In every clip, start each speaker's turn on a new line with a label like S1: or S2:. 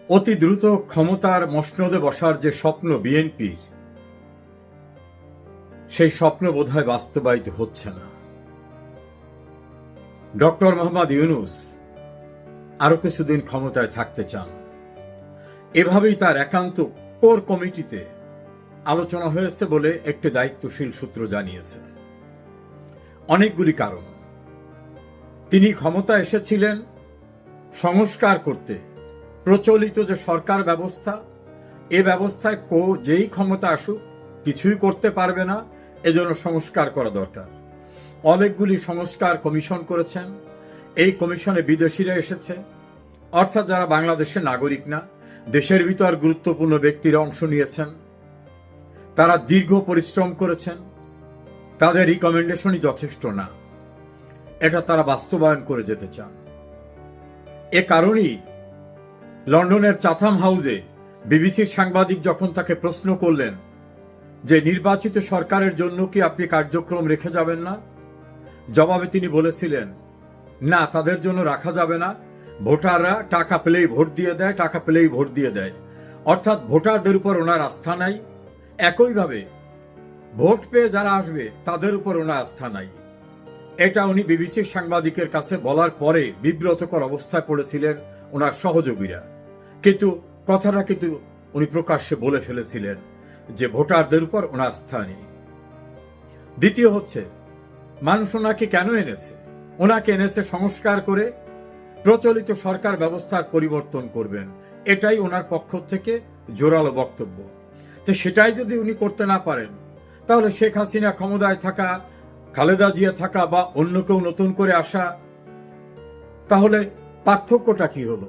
S1: অতি দ্রুত ক্ষমতার মসনদে বসার যে স্বপ্ন বিএনপির, সেই স্বপ্ন বোধহয় বাস্তবায়িত হচ্ছে না। ডক্টর মোহাম্মদ ইউনূস আরো কিছুদিন ক্ষমতায় থাকতে চান। এভাবেই তার একান্ত কোর কমিটিতে আলোচনা হয়েছে বলে একটি দায়িত্বশীল সূত্র জানিয়েছে। অনেকগুলি কারণ। তিনি ক্ষমতা এসেছিলেন সংস্কার করতে। প্রচলিত যে সরকার ব্যবস্থা, এ ব্যবস্থায় যেই ক্ষমতা আসুক কিছুই করতে পারবে না, এজন্য সংস্কার করা দরকার। অনেকগুলি সংস্কার কমিশন করেছেন। এই কমিশনে বিদেশিরা এসেছে, অর্থাৎ যারা বাংলাদেশের নাগরিক না, দেশের ভিতর গুরুত্বপূর্ণ ব্যক্তিরা অংশ নিয়েছেন। তারা দীর্ঘ পরিশ্রম করেছেন। তাদের রিকমেন্ডেশনই যথেষ্ট না, এটা তারা বাস্তবায়ন করে যেতে চান। এ কারণেই লন্ডনের চাথাম হাউসে বিবিসির সাংবাদিক যখন তাকে প্রশ্ন করলেন যে নির্বাচিত সরকারের জন্য কি আপনি কার্যক্রম রেখে যাবেন না, জবাবে তিনি বলেছিলেন, না, তাদের জন্য রাখা যাবে না। ভোটাররা টাকা পেলেই ভোট দিয়ে দেয়, টাকা পেলেই ভোট দিয়ে দেয়। অর্থাৎ ভোটারদের উপর ওনার আস্থা নাই। একইভাবে ভোট পেয়ে যারা আসবে তাদের উপর ওনার আস্থা নাই। এটা উনি বিবিসির সাংবাদিকের কাছে বলার পরে বিব্রতকর অবস্থায় পড়েছিলেন ওনার সহযোগীরা। কিন্তু কথাটা উনি প্রকাশ্যে বলে ফেলেছিলেন যে ভোটারদের উপর ওনার আস্থা নেই। দ্বিতীয় হচ্ছে, মানুষ ওনাকে কেন এনেছে? ওনাকে এনেছে সংস্কার করে প্রচলিত সরকার ব্যবস্থার পরিবর্তন করবেন, এটাই ওনার পক্ষ থেকে জোরালো বক্তব্য। তো সেটাই যদি উনি করতে না পারেন, তাহলে শেখ হাসিনা ক্ষমতায় থাকা, খালেদা জিয়া থাকা বা অন্য কেউ নতুন করে আসা, তাহলে পার্থক্যটা কি হলো?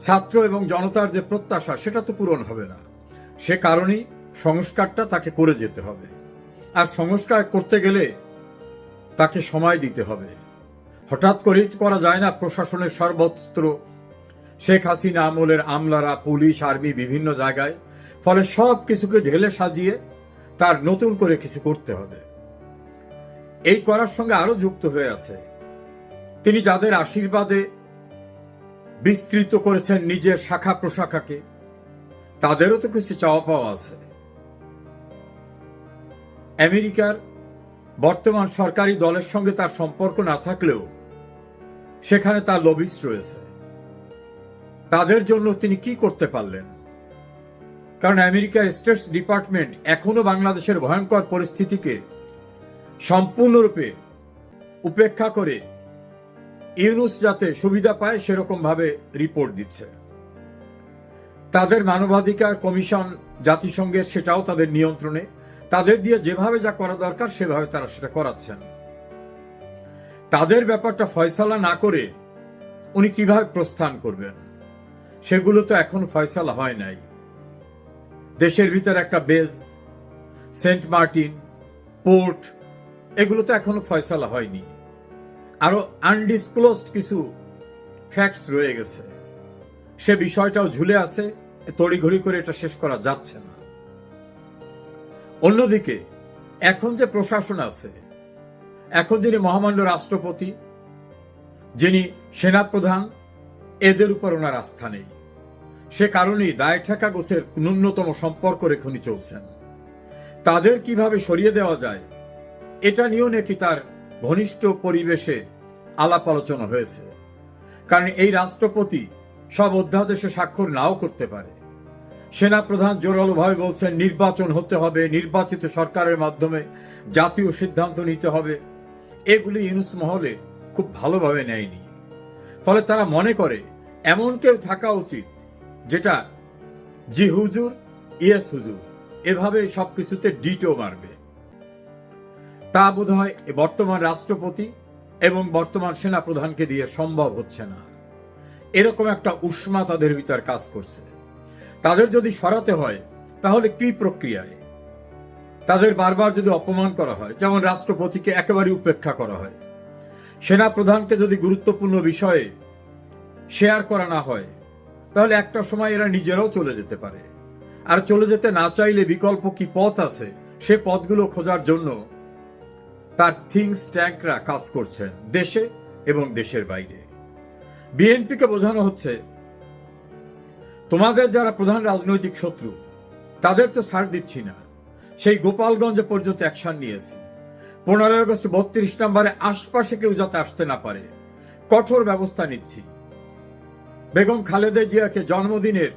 S1: ছাত্র এবং জনতার যে প্রত্যাশা, সেটা তো পূরণ হবে না। সে কারণেই সংস্কারটা তাকে করে যেতে হবে। আর সংস্কার করতে গেলে তাকে সময় দিতে হবে। হঠাৎ করেই করা যায় না। প্রশাসনের সর্বত্র শেখ হাসিনা আমলের আমলারা, পুলিশ, আর্মি বিভিন্ন জায়গায়, ফলে সব কিছুকে ঢেলে সাজিয়ে তার নতুন করে কিছু করতে হবে। এই করার সঙ্গে আরো যুক্ত হয়ে আছে তিনি যাদের আশীর্বাদে বিস্তৃত করেছেন নিজের শাখা প্রশাখাকে, তাদেরও তো কিছু চাওয়া পাওয়া আছে। আমেরিকার বর্তমান সরকারি দলের সঙ্গে তার সম্পর্ক না থাকলেও সেখানে তার লবিস্ট রয়েছে। তাদের জন্য তিনি কি করতে পারলেন? কারণ আমেরিকার স্টেট ডিপার্টমেন্ট এখনো বাংলাদেশের ভয়ঙ্কর পরিস্থিতিকে সম্পূর্ণরূপে উপেক্ষা করে ইউনূস যাতে সুবিধা পায় সেরকম ভাবে রিপোর্ট দিচ্ছে। তাদের মানবাধিকার কমিশন জাতিসংঘের, সেটাও তাদের নিয়ন্ত্রণে। তাদের দিয়ে যেভাবে যা করা দরকার সেভাবে তারা সেটা করাচ্ছেন। তাদের ব্যাপারটা ফয়সালা না করে উনি কিভাবে প্রস্থান করবেন, সেগুলো তো এখন ফয়সালা হয় নাই। দেশের ভিতর একটা বেস, সেন্ট মার্টিন, পোর্ট, এগুলো তো এখনো ফয়সালা হয়নি। আরো আনডিসক্লোজড কিছু ফ্যাক্টস রয়ে গেছে, সে বিষয়টাও ঝুলে আছে। তড়িঘড়ি করে এটা শেষ করা যাচ্ছে না। অন্যদিকে এখন যে প্রশাসন আছে, এখন যিনি মহামান্য রাষ্ট্রপতি, যিনি সেনাপ্রধান, এদের উপর ওনার আস্থা নেই। সে কারণেই দায় ঠেকা গোছের ন্যূনতম সম্পর্ক রেখে উনি চলছেন। তাদের কিভাবে সরিয়ে দেওয়া যায়, এটা নিয়েও নাকি তার ঘনিষ্ঠ পরিবেশে আলাপ আলোচনা হয়েছে। কারণ এই রাষ্ট্রপতি সব অধ্যাদেশে স্বাক্ষর নাও করতে পারে। সেনাপ্রধান জোরালোভাবে বলছেন নির্বাচন হতে হবে, নির্বাচিত সরকারের মাধ্যমে জাতীয় সিদ্ধান্ত নিতে হবে। এগুলি ইউনূস মহলে খুব ভালোভাবে নেয়নি। ফলে তারা মনে করে এমন কেউ থাকা উচিত যেটা জি হুজুর, ইয়েস হুজুর, এভাবে সবকিছুতে ডিটো মারবে। তা বোধহয় বর্তমান রাষ্ট্রপতি এবং বর্তমান সেনাপ্রধানকে দিয়ে সম্ভব হচ্ছে না। এরকম একটা উষ্মা তাদের ভিতর কাজ করছে। তাদের যদি সরাতে হয় তাহলে কি প্রক্রিয়ায়? তাদের বারবার যদি অপমান করা হয়, যেমন রাষ্ট্রপতিকে একেবারে উপেক্ষা করা হয়, সেনাপ্রধানকে যদি গুরুত্বপূর্ণ বিষয়ে শেয়ার করা না হয়, তাহলে একটা সময় এরা নিজেরাও চলে যেতে পারে। আর চলে যেতে না চাইলে বিকল্প কি পথ আছে, সে পথগুলো খোঁজার জন্য তার থিঙ্ক ট্যাঙ্করা কাজ করছেন দেশে এবং দেশের বাইরে। বিএনপিকে বোঝানো হচ্ছে তোমাদের যারা প্রধান রাজনৈতিক শত্রু তাদের তো ছাড় দিচ্ছি না, সেই গোপালগঞ্জ পর্যন্ত অ্যাকশন নিয়েছি। 15 আগস্ট 32 নম্বরে আশপাশে কেউ যাতে আসতে না পারে কঠোর ব্যবস্থা নিচ্ছি। বেগম খালেদা জিয়াকে জন্মদিনের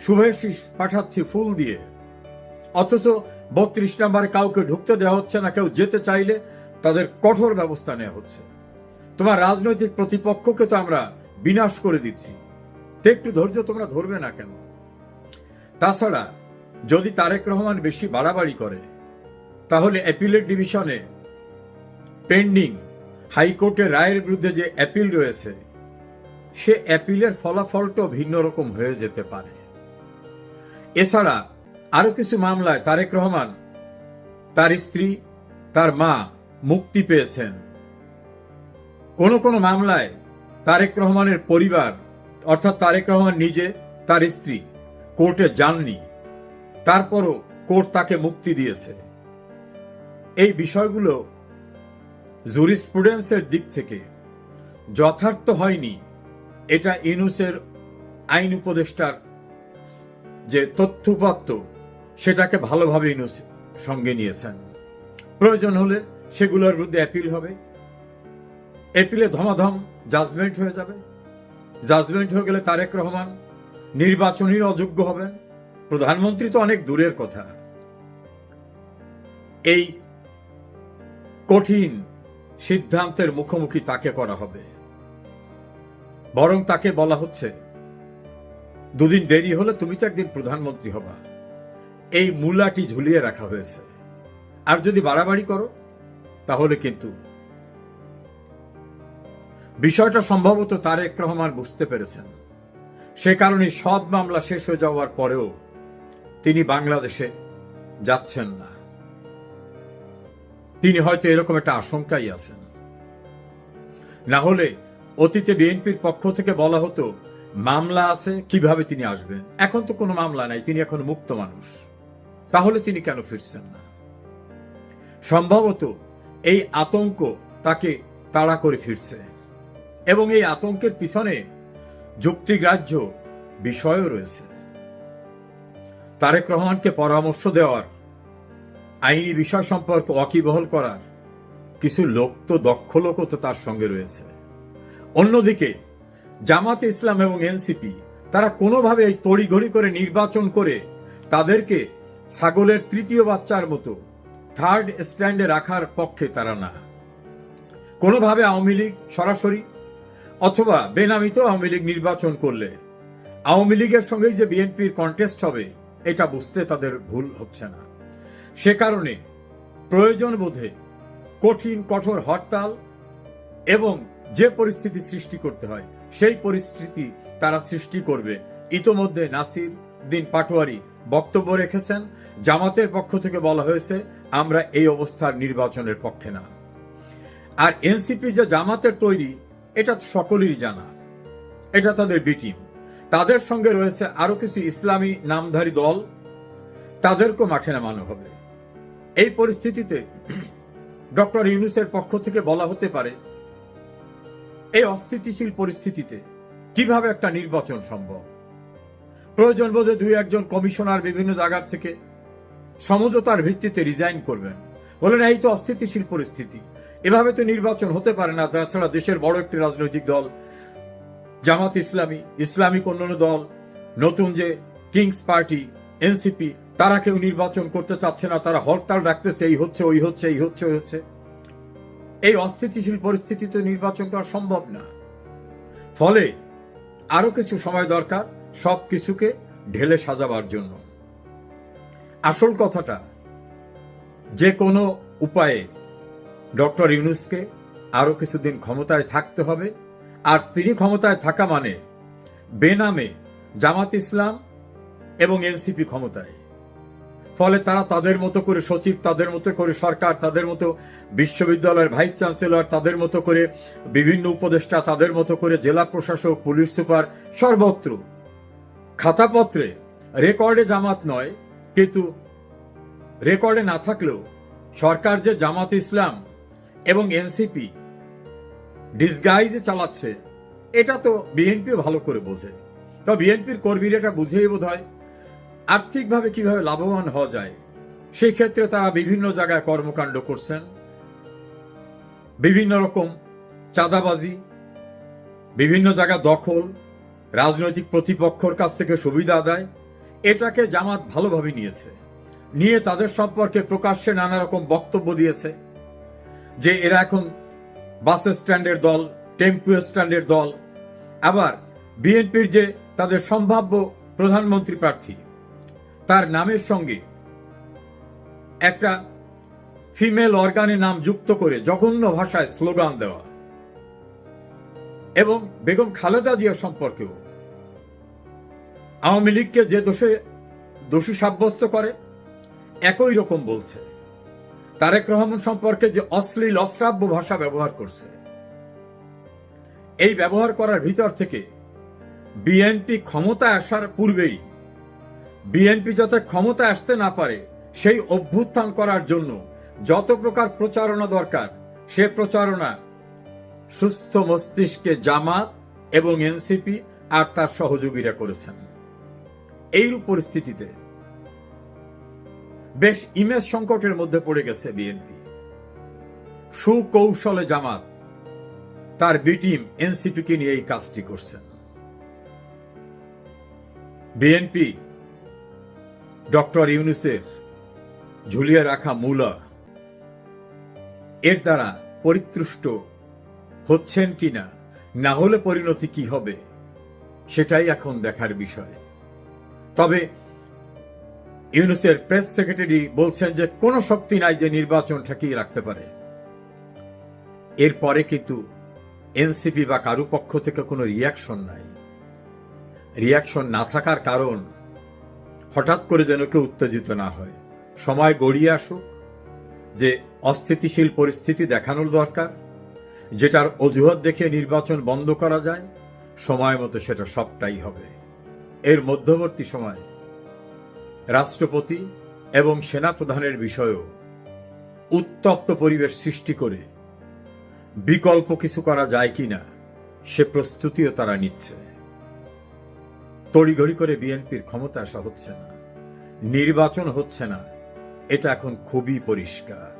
S1: শুভেচ্ছা পাঠাচ্ছি ফুল দিয়ে, অথচ 32 নম্বরে কাউকে ঢুকতে দেওয়া হচ্ছে না, কেউ যেতে চাইলে তাদের কঠোর ব্যবস্থা নেওয়া হচ্ছে। তোমার রাজনৈতিক প্রতিপক্ষকে তো আমরা বিনাশ করে দিচ্ছি, তো একটু ধৈর্য তোমরা ধরবে না কেন? তাছাড়া যদি তারেক রহমান বেশি বাড়াবাড়ি করে তাহলে অ্যাপিলেট ডিভিশনে পেন্ডিং হাইকোর্টের রায়ের বিরুদ্ধে যে অ্যাপিল রয়েছে সে অ্যাপিলের ফলাফলটাও ভিন্ন রকম হয়ে যেতে পারে। এছাড়া আরো কিছু মামলায় তারেক রহমান, তার স্ত্রী, তার মা মুক্তি পেয়েছেন। কোন কোন মামলায় তারেক রহমানের পরিবার অর্থাৎ তারেক রহমান নিজে, তার স্ত্রী কোর্টে যাননি, তারপরও কোর্ট তাকে মুক্তি দিয়েছে। এই বিষয়গুলো জুরিসপ্রুডেন্সের দিক থেকে যথার্থ হয়নি, এটা ইউনূসের আইন উপদেষ্টার যে তথ্যপাত্র সেটাকে ভালোভাবে ইউনূস সঙ্গে নিয়েছেন। প্রয়োজন হলে সেগুলোর বিরুদ্ধে অ্যাপিল হবে, অ্যাপিলে ধমাধম জাজমেন্ট হয়ে যাবে। জাজমেন্ট হয়ে গেলে তারেক রহমান নির্বাচনের অযোগ্য হবেন। প্রধানমন্ত্রী তো অনেক দূরের কথা, এই কঠিন সিদ্ধান্তের মুখোমুখি তাকে করা হবে। বরং তাকে বলা হচ্ছে দুদিন দেরি হলে তুমি তো একদিন প্রধানমন্ত্রী হবা, এই মূলাটি ঝুলিয়ে রাখা হয়েছে। আর যদি বাড়াবাড়ি করো তাহলে কিন্তু বিষয়টা সম্ভবত তারেক রহমান বুঝতে পেরেছেন। সে কারণে সব মামলা শেষ হয়ে যাওয়ার পরেও তিনি বাংলাদেশে যাচ্ছেন না। তিনি হয়তো এরকম একটা আশঙ্কাই আছেন। না হলে অতীতে বিএনপির পক্ষ থেকে বলা হতো মামলা আছে, কিভাবে তিনি আসবেন। এখন তো কোনো মামলা নাই, তিনি এখন মুক্ত মানুষ, তাহলে তিনি কেন ফিরছেন না? সম্ভবত এই আতঙ্ক তাকে তাড়া করে ফিরছে, এবং এই আতঙ্কের পিছনে যুক্তিগ্রাহ্য বিষয়ও রয়েছে। তারেক রহমানকে পরামর্শ দেওয়ার, আইনি বিষয় সম্পর্কে ওয়াকিবহাল করার কিছু লোক তো, দক্ষ লোকও তো তার সঙ্গে রয়েছে। অন্যদিকে জামাতে ইসলাম এবং এনসিপি তারা কোনোভাবে এই তড়িঘড়ি করে নির্বাচন করে তাদেরকে ছাগলের তৃতীয় বাচ্চার মতো থার্ড স্ট্যান্ডে রাখার পক্ষে তারা না। কোনোভাবে আওয়ামী লীগ সরাসরি অথবা বেনামিতেও আওয়ামী লীগ নির্বাচন করলে আওয়ামী লীগের সঙ্গেই যে বিএনপির কন্টেস্ট হবে এটা বুঝতে তাদের ভুল হচ্ছে না। সে কারণে প্রয়োজন বোধে কঠিন কঠোর হরতাল এবং যে পরিস্থিতি সৃষ্টি করতে হয় সেই পরিস্থিতি তারা সৃষ্টি করবে। ইতোমধ্যে নাসির উদ্দিন পাটোয়ারি বক্তব্য রেখেছেন, জামাতের পক্ষ থেকে বলা হয়েছে আমরা এই অবস্থার নির্বাচনের পক্ষে না। আর এনসিপি যে জামাতের তৈরি এটা সকলেরই জানা, এটা তাদের বি টিম। তাদের সঙ্গে রয়েছে আরো কিছু ইসলামী নামধারী দল, তাদেরকেও মাঠে নামানো হবে। এই পরিস্থিতিতে ডক্টর ইউনূসের পক্ষ থেকে বলা হতে পারে এই অস্থিতিশীল পরিস্থিতিতে কিভাবে একটা নির্বাচন সম্ভব। প্রয়োজন বোধে 2-1 কমিশনার বিভিন্ন জায়গা থেকে সমঝোতার ভিত্তিতে রিজাইন করবেন, বলেন এই তো অস্থিতিশীল পরিস্থিতি, এভাবে তো নির্বাচন হতে পারে না। তাছাড়া দেশের বড় একটি রাজনৈতিক দল জামাত ইসলামী, ইসলামিক অন্যান্য দল, নতুন যে কিংস পার্টি এনসিপি, তারা কেউ নির্বাচন করতে চাচ্ছে না, তারা হরতাল রাখতেছে, এই হচ্ছে ওই হচ্ছে এই হচ্ছে ওই হচ্ছে। এই অস্থিতিশীল পরিস্থিতিতে নির্বাচন করা সম্ভব না। ফলে আরো কিছু সময় দরকার সব কিছুকে ঢেলে সাজাবার জন্য। আসল কথাটা যে কোনো উপায়ে ডক্টর ইউনূসকে আরো কিছুদিন ক্ষমতায় থাকতে হবে। আর তিনি ক্ষমতায় থাকা মানে বেনামে জামাত ইসলাম এবং এনসিপি ক্ষমতায়। ফলে তারা তাদের মতো করে সচিব, তাদের মতো করে সরকার, তাদের মতো বিশ্ববিদ্যালয়ের ভাইস চ্যান্সেলর, তাদের মতো করে বিভিন্ন উপদেষ্টা, তাদের মতো করে জেলা প্রশাসক, পুলিশ সুপার, সর্বত্র খাতাপত্রে রেকর্ডে জামাত নয়, কিন্তু রেকর্ডে না থাকলেও সরকার যে জামাত ইসলাম এবং এনসিপি ডিসগাইজে চালাচ্ছে এটা তো বিএনপিও ভালো করে বোঝে। তো বিএনপির কর্মীরা এটা বুঝেই বোধ হয় আর্থিকভাবে কিভাবে লাভবান হওয়া যায়, সেই ক্ষেত্রে তারা বিভিন্ন জায়গায় কর্মকাণ্ড করছেন, বিভিন্ন রকম চাঁদাবাজি, বিভিন্ন জায়গা দখল, রাজনৈতিক প্রতিপক্ষের কাছ থেকে সুবিধা আদায়, এটাকে জামাত ভালোভাবে নিয়ে তাদের সম্পর্কে প্রকাশ্যে নানা রকম বক্তব্য দিয়েছে যে এরা এখন বাস স্ট্যান্ডের দল, টেম্পু স্ট্যান্ডের দল। আবার বিএনপির যে তাদের সম্ভাব্য প্রধানমন্ত্রী প্রার্থী, তার নামের সঙ্গে একটা ফিমেল অর্গানের নাম যুক্ত করে জঘন্য ভাষায় স্লোগান দেওয়া, এবং বেগম খালেদা জিয়া সম্পর্কেও আওয়ামী লীগকে যে দোষী সাব্যস্ত করে একই রকম বলছে। তারেক রহমান সম্পর্কে যে অশ্লীল অশ্রাব্য ভাষা ব্যবহার করছে, এই ব্যবহার করার ভিতর থেকে বিএনপি ক্ষমতায় আসার পূর্বেই বিএনপি যাতে ক্ষমতায় আসতে না পারে সেই অভ্যুত্থান করার জন্য যত প্রকার প্রচারণা দরকার, সে প্রচারণা সুস্থ মস্তিষ্কে জামাত এবং এনসিপি আর তার সহযোগীরা করেছেন। এইরূপ পরিস্থিতিতে বেশ ইমেজ সংকটের মধ্যে পড়ে গেছে বিএনপি। সুকৌশলে জামাত তার বি টিম এনসিপিকে নিয়ে এই কাজটি করছেন। বিএনপি ডক্টর ইউনূসের ঝুলিয়ে রাখা মূলা এর দ্বারা পরিতুষ্ট হচ্ছেন কিনা, না হলে পরিণতি কি হবে, সেটাই এখন দেখার বিষয়। তবে ইউনূসের প্রেস সেক্রেটারি বলছেন যে কোনো শক্তি নাই যে নির্বাচন ঠেকিয়ে রাখতে পারে। এরপরে কিন্তু এনসিপি বা কারো পক্ষ থেকে কোনো রিয়াকশন নাই। রিয়াকশন না থাকার কারণ, হঠাৎ করে যেন কেউ উত্তেজিত না হয়, সময় গড়িয়ে আসুক, যে অস্থিতিশীল পরিস্থিতি দেখানোর দরকার, যেটার অজুহাত দেখে নির্বাচন বন্ধ করা যায়, সময় মতো সেটা সবটাই হবে। এর মধ্যবর্তী সময় রাষ্ট্রপতি এবং সেনাপ্রধানের বিষয়েও উত্তপ্ত পরিবেশ সৃষ্টি করে বিকল্প কিছু করা যায় কিনা সে প্রস্তুতিও তারা নিচ্ছে। তড়িঘড়ি করে বিএনপির ক্ষমতা আসা হচ্ছে না, নির্বাচন হচ্ছে না, এটা এখন খুবই পরিষ্কার।